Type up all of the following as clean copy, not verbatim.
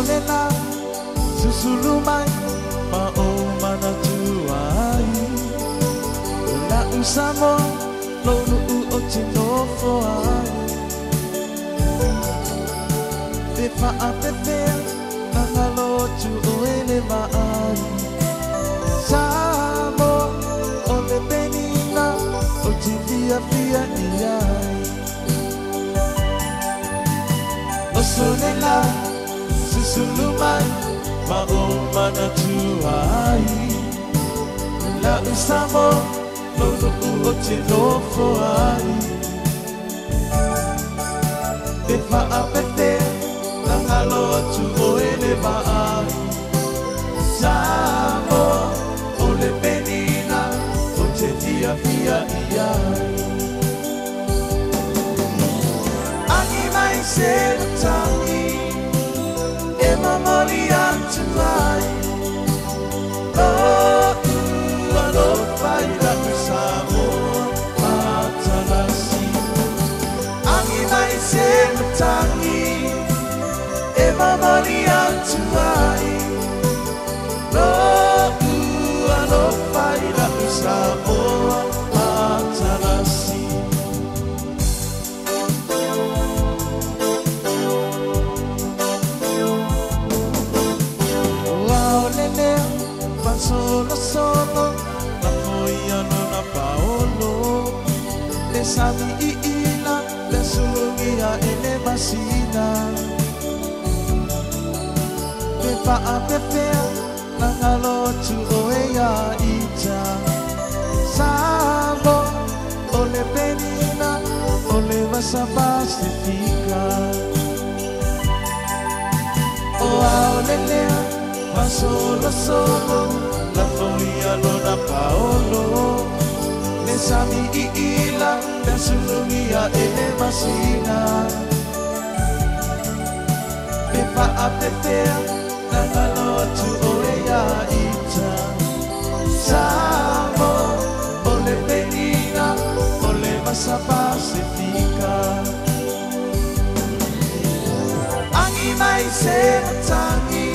Solela susulumay maumana tuai la usamo lolu uotinofo ai te fa apepea nangalo tu oele mai samo ole penina otivia via iai Solela susulumay maumana tuai la usamo lolu uotinofo ai te fa apepea nangalo tu oele mai samo ole penina otivia via iai Setangi emamori antuai alo faida kusamo atalasi angi mai setangi emamori antuai alo faida kusamo atalasi Solo solo la foiano na paolo le sabi iila le sulugia ele masina le pa apepea na ngalo tu oea ita sabo ole penina ole masa pacifica o ole lea ma solo solo la folia lona paolo le sami iila le sulugia ele masina le pa apepea na ngalo tu oea ita samo ole penina ole masa pacifica angi mai se tangi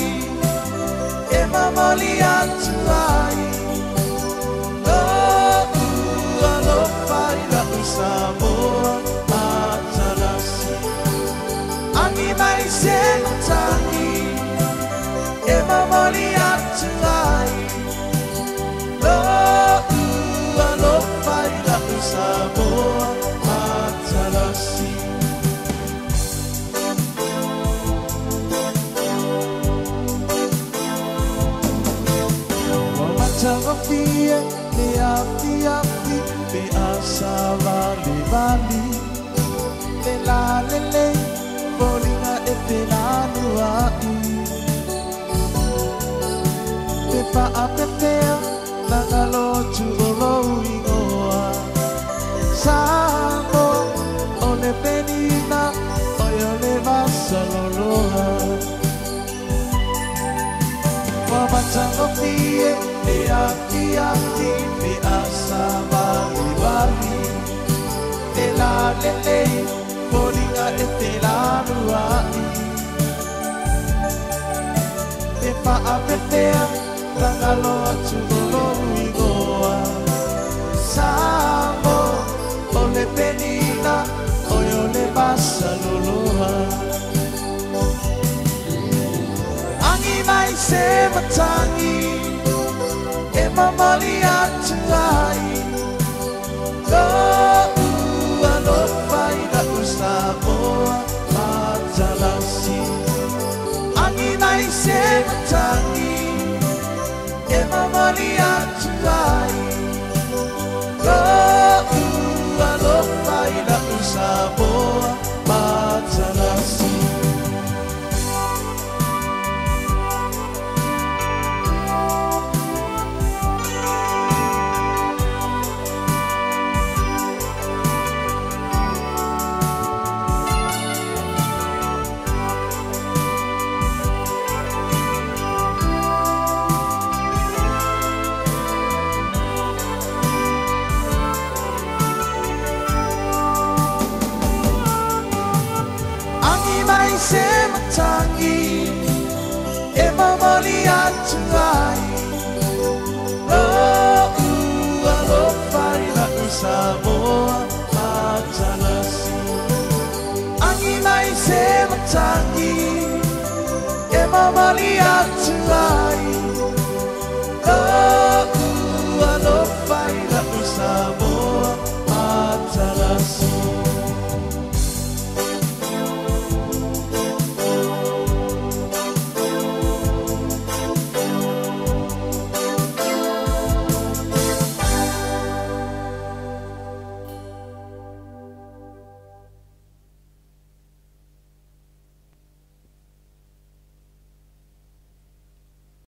Mamali antuai alo faida usamo atalasi angi mai setangi mamali antuai alo faida usamo atalasi Tavafia, le afi, le asava, le vali, le la, le, bolinga e te la nuai. Te pa apepea, la ngalo tu olo ingoa. Samo, ole penina, oyo le vasaloloa. Wamatangofie, le aki, le asama, le vali, le la, le, bolinga e te la nuai. Te pa apepea, la ngalo atu olo ingoa. Samo, ole penina, oyo le vasaloloa. Mai se matangi e mamali antuai alo faida usamo atalasi angi mai se matangi e mamali antuai alo faida usamo atalasi melihat